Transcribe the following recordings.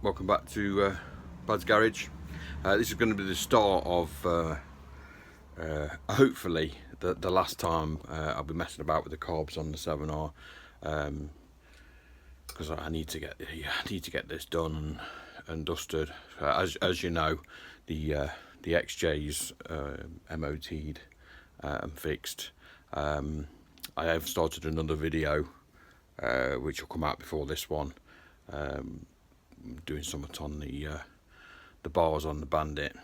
welcome back to Bad's Garage. This is going to be the start of hopefully the last time I'll be messing about with the carbs on the 7R, because I need to get this done and dusted. As you know, the XJ's MOT'd and fixed. I have started another video which will come out before this one, doing something on the bars on the Bandit,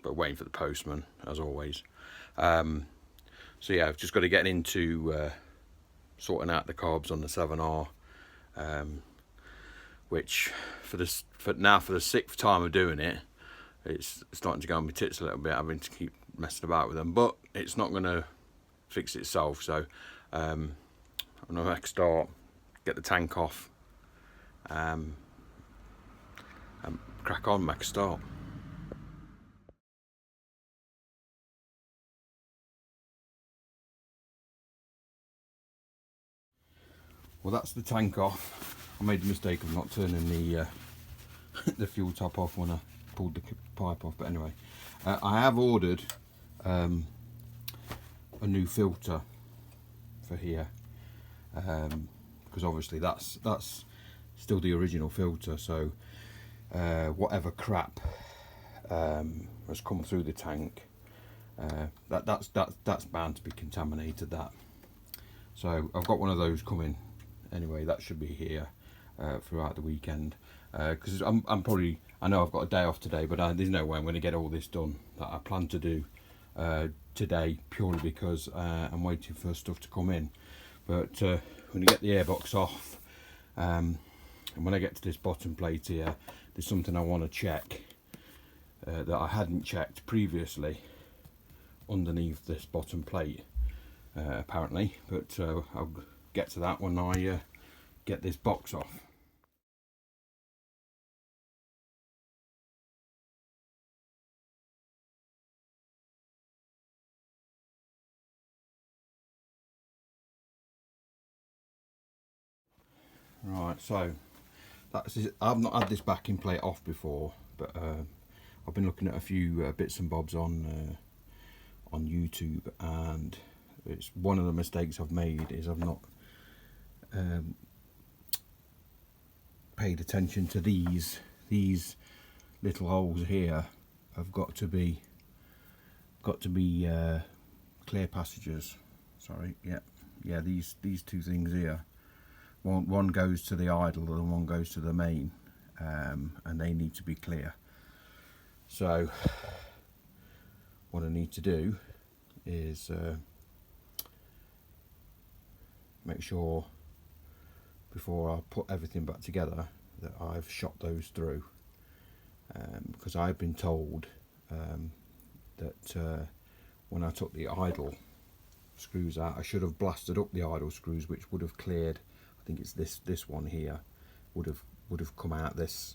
but waiting for the postman as always. So yeah, I've just got to get into sorting out the carbs on the 7R, which for the 6th time of doing it, it's starting to go on my tits a little bit, having to keep messing about with them, but it's not going to fix itself. So I'm going to make a start, get the tank off, and crack on, make a start. Well, that's the tank off. I made the mistake of not turning the the fuel top off when I pulled the pipe off, but anyway, I have ordered a new filter for here, because obviously that's still the original filter, so whatever crap has come through the tank, that's bound to be contaminated. That, so I've got one of those coming anyway. That should be here throughout the weekend, because I know I've got a day off today, but there's no way I'm going to get all this done that I plan to do today, purely because I'm waiting for stuff to come in. But when you get the airbox off, and when I get to this bottom plate here, there's something I want to check that I hadn't checked previously underneath this bottom plate, apparently, but I'll get to that when I get this box off. Right, so that's it. I've not had this backing plate off before, but I've been looking at a few bits and bobs on YouTube, and it's one of the mistakes I've made is I've not paid attention to these little holes here. Have got to be clear passages. Sorry, yeah, these two things here. One goes to the idle and one goes to the main, and they need to be clear. So what I need to do is make sure before I put everything back together that I've shot those through, because I've been told that when I took the idle screws out, I should have blasted up the idle screws, which would have cleared. I think it's this one here would have come out this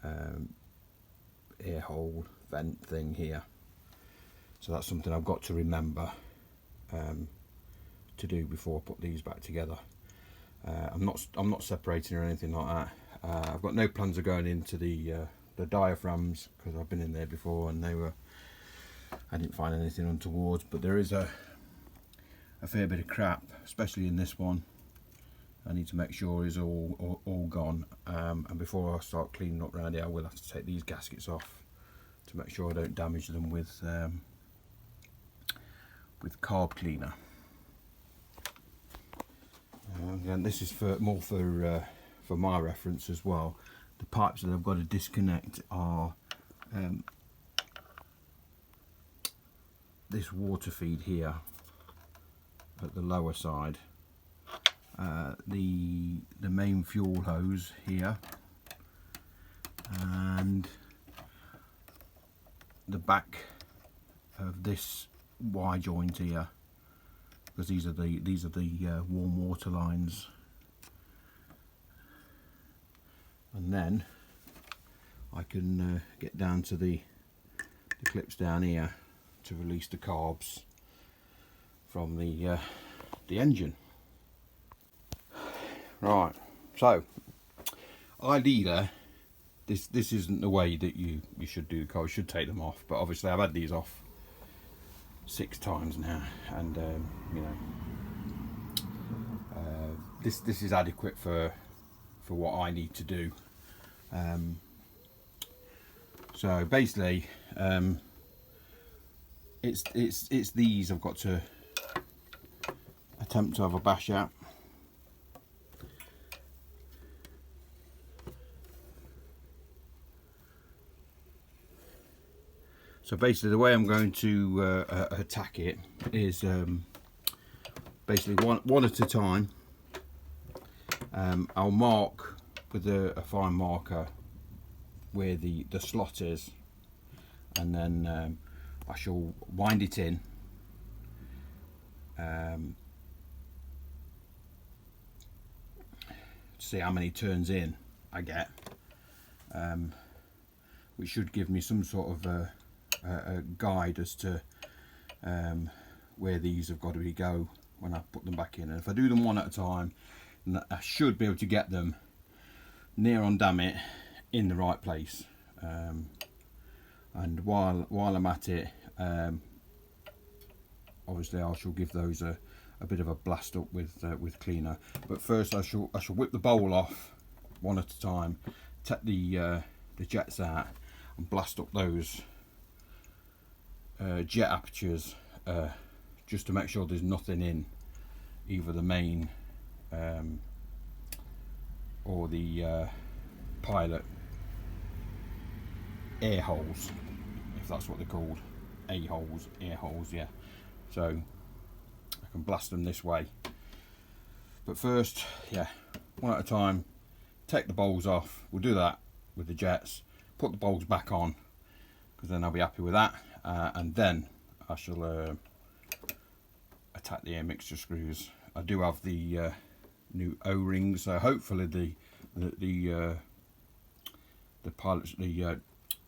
air hole vent thing here. So that's something I've got to remember to do before I put these back together. I'm not separating or anything like that. I've got no plans of going into the diaphragms, because I've been in there before and I didn't find anything untoward, but there is a fair bit of crap, especially in this one. I need to make sure is all gone, and before I start cleaning up around here, I will have to take these gaskets off to make sure I don't damage them with carb cleaner. And this is more for my reference as well. The pipes that I've got to disconnect are this water feed here at the lower side, the main fuel hose here, and the back of this Y joint here, because these are the warm water lines. And then I can get down to the clips down here to release the carbs from the engine. Right, so ideally, this isn't the way that you should do the car. You should take them off, but obviously I've had these off 6 times now, and you know, this is adequate for what I need to do. So basically, it's these I've got to attempt to have a bash at. So basically the way I'm going to attack it is basically one at a time. I'll mark with a fine marker where the slot is, and then I shall wind it in, to see how many turns in I get, which should give me some sort of a guide as to where these have got to go when I put them back in. And if I do them one at a time, I should be able to get them near on, damn it, in the right place. And while I'm at it, obviously I shall give those a bit of a blast up with cleaner. But first I shall whip the bowl off one at a time, take the jets out, and blast up those jet apertures, just to make sure there's nothing in either the main or the pilot air holes, if that's what they're called. Air holes, yeah. So I can blast them this way. But first, yeah, one at a time, take the bowls off. We'll do that with the jets, put the bowls back on, because then I'll be happy with that. And then I shall attack the air mixture screws. I do have the new O-rings, so hopefully the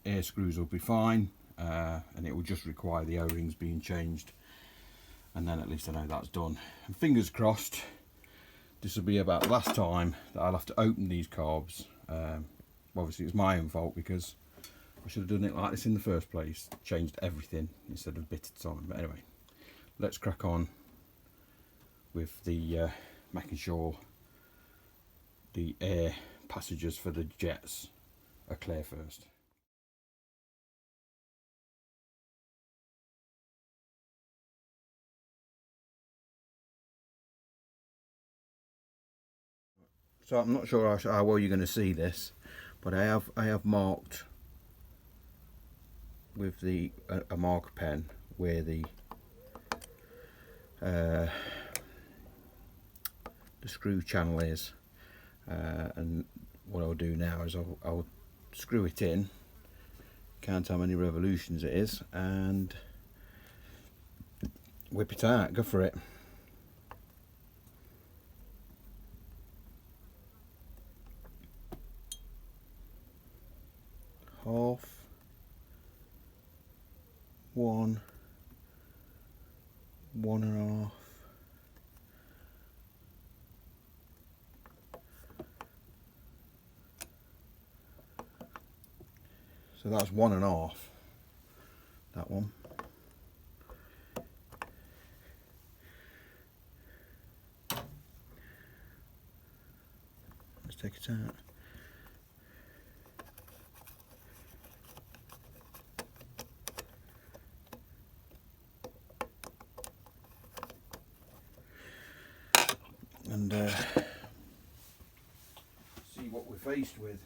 air screws will be fine, and it will just require the O-rings being changed, and then at least I know that's done. And fingers crossed, this will be about the last time that I'll have to open these carbs. Obviously it's my own fault, because I should have done it like this in the first place, changed everything instead of a bit at a time. But anyway, let's crack on with the making sure the air passages for the jets are clear first. So I'm not sure how well you're going to see this, but I have marked with a marker pen where the screw channel is, and what I'll do now is I'll screw it in, count how many revolutions it is, and whip it out. Go for it. Half, 1, 1.5, so that's 1.5, that one. Let's take it out. And see what we're faced with.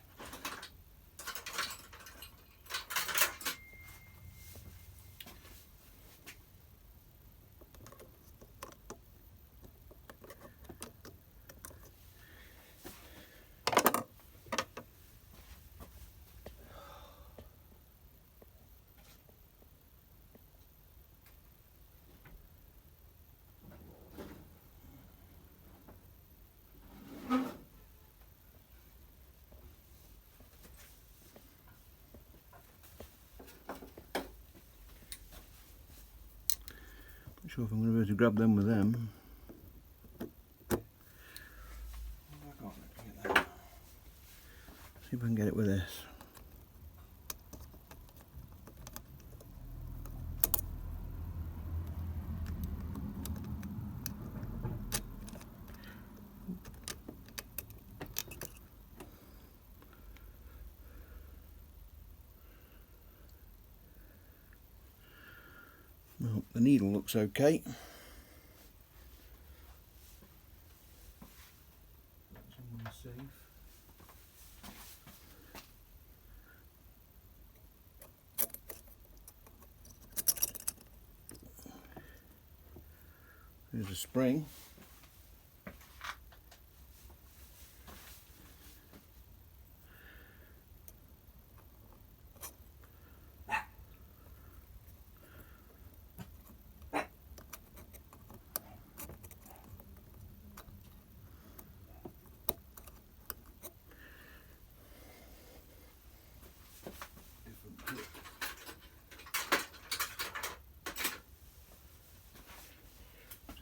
Not sure if I'm going to be able to grab them with them. if I can get it with this. Well, the needle looks okay. Safe. There's a spring.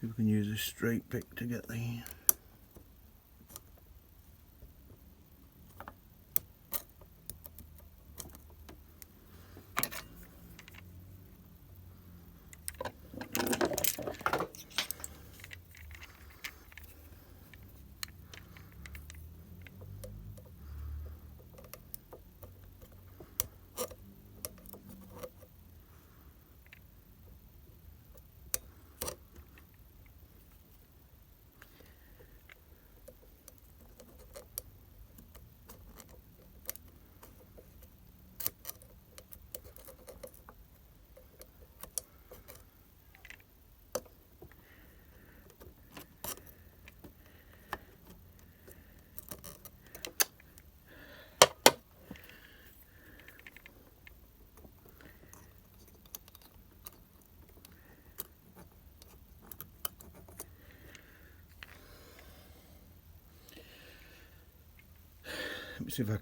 See if we can use this straight pick to get the Let me see if I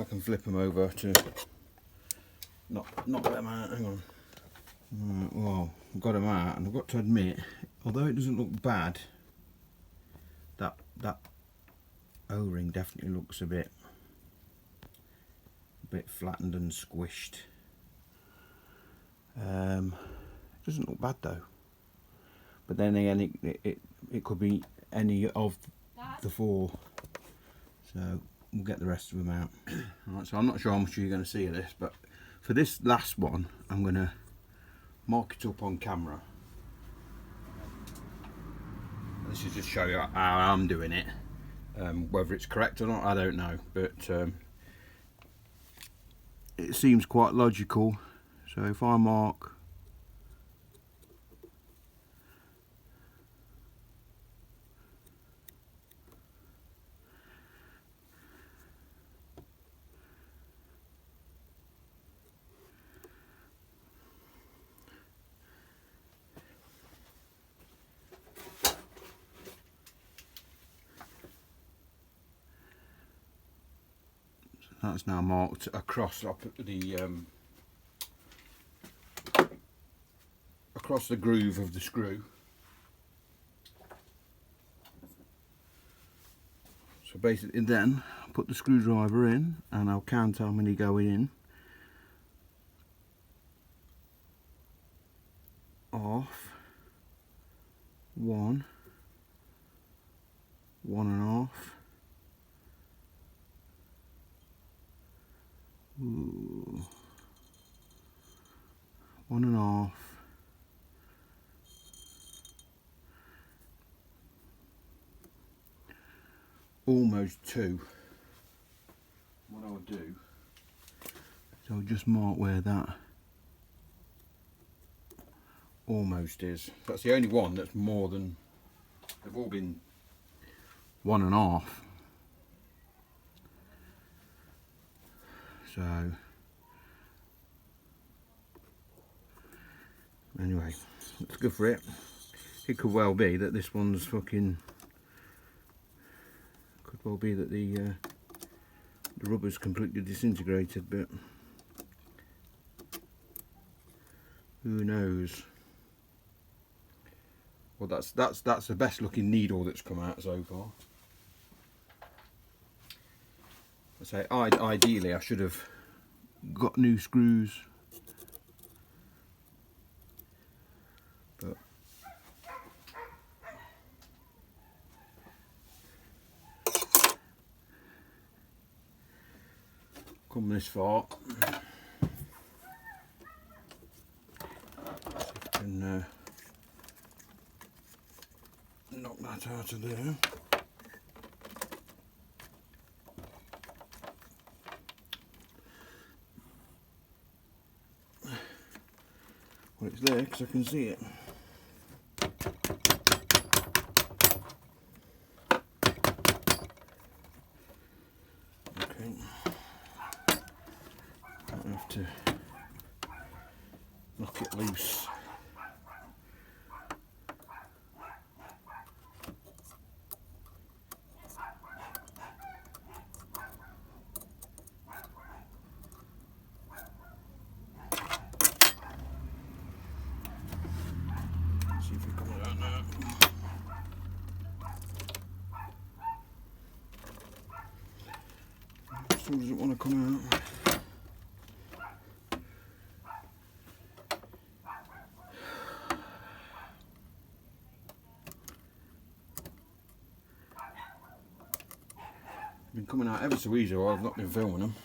can flip them over to knock them out. Hang on. Right, well, I've got them out, and I've got to admit, although it doesn't look bad, that O-ring definitely looks a bit flattened and squished. It doesn't look bad though. But then again, it could be any of the four, so we'll get the rest of them out. Alright, so I'm not sure how much you're going to see of this, but for this last one I'm going to mark it up on camera. This is just show you how I'm doing it. Whether it's correct or not, I don't know, but it seems quite logical. So if I mark that's now marked across across the groove of the screw. So basically then I'll put the screwdriver in and I'll count how many go in. Off. 1. 1.5. Ooh. 1.5. Almost 2. What I'll do is I'll just mark where that almost is. That's the only one that's more than, they've all been 1.5. So anyway, let's go for it. It could well be that this one's fucking, could well be that the rubber's completely disintegrated, but who knows. Well, that's the best looking needle that's come out so far. I say ideally I should have got new screws, but come this far. And knock that out of there. Well, it's there because I can see it. Okay, I have to knock it loose. See if it comes out now. Still doesn't want to come out. Been coming out ever so easy while I've not been filming them.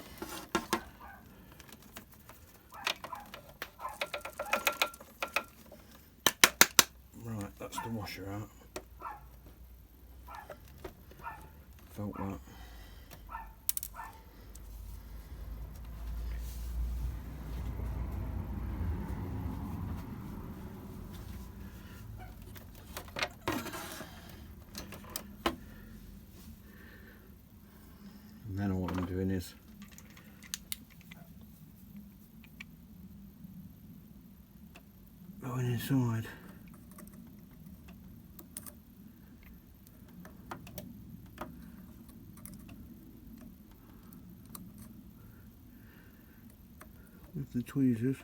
Right, that's the washer out. Felt that. And then all I'm doing is going inside. With the tweezers.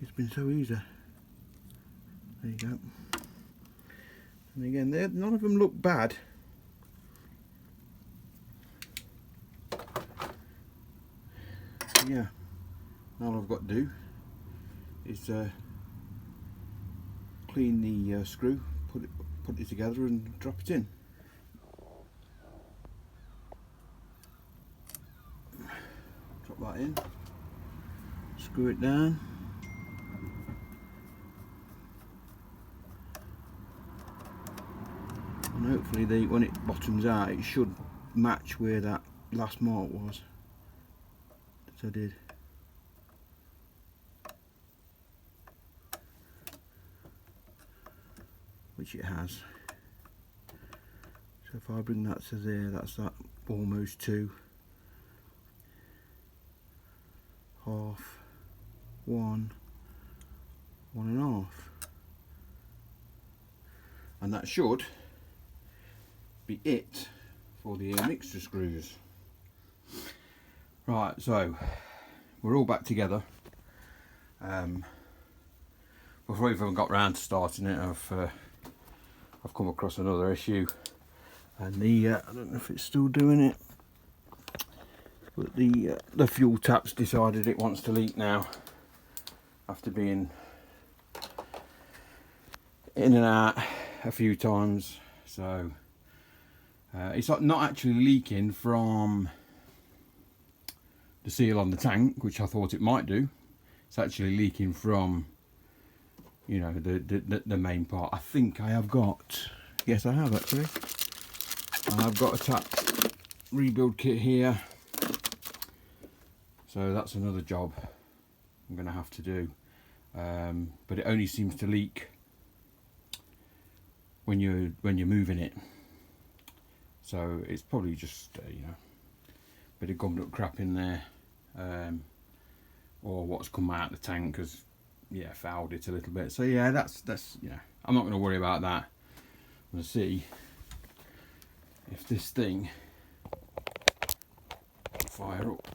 It's been so easy. There you go. And again, none of them look bad. Yeah, all I've got to do is clean the screw, put it together and drop it in. Drop that in, screw it down. And hopefully when it bottoms out it should match where that last mark was. That I did. Which it has. So if I bring that to there, that's that almost 2. Half, 1, 1.5. And that should be it for the mixture screws. Right, so we're all back together. Before we've even got round to starting it, I've come across another issue, and I don't know if it's still doing it, but the fuel tap's decided it wants to leak now after being in and out a few times. So it's not actually leaking from the seal on the tank, which I thought it might do. It's actually leaking from, you know, the main part. I think I have got, yes I have actually, I've got a tap rebuild kit here, so that's another job I'm going to have to do. But it only seems to leak when you're moving it, so it's probably just you know, a bit of gummed up crap in there, or what's come out of the tank, because yeah, fouled it a little bit. So yeah, that's yeah, I'm not going to worry about that. I'm going to see if this thing fire up.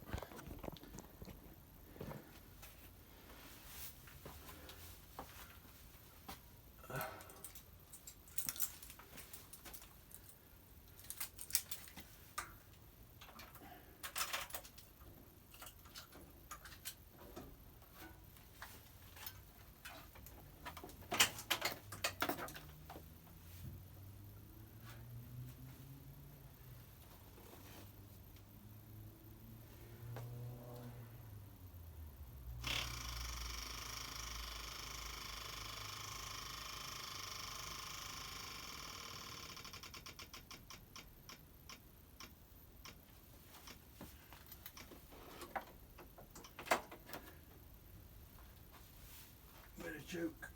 joke.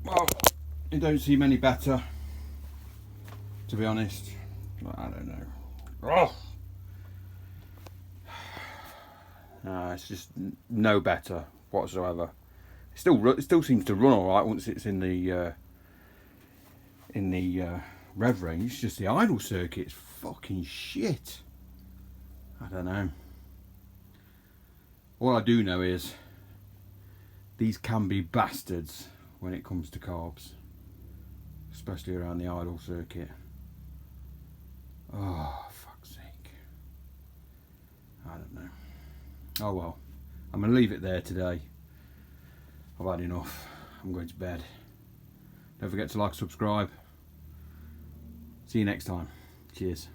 Well, it don't seem any better, to be honest. I don't know. Oh! It's just no better whatsoever. It still seems to run all right once it's in the rev range. It's just the idle circuit's fucking shit. I don't know. All I do know is these can be bastards when it comes to carbs, especially around the idle circuit. Oh, fuck's sake. I don't know. Oh well, I'm going to leave it there today. I've had enough. I'm going to bed. Don't forget to like, subscribe. See you next time. Cheers.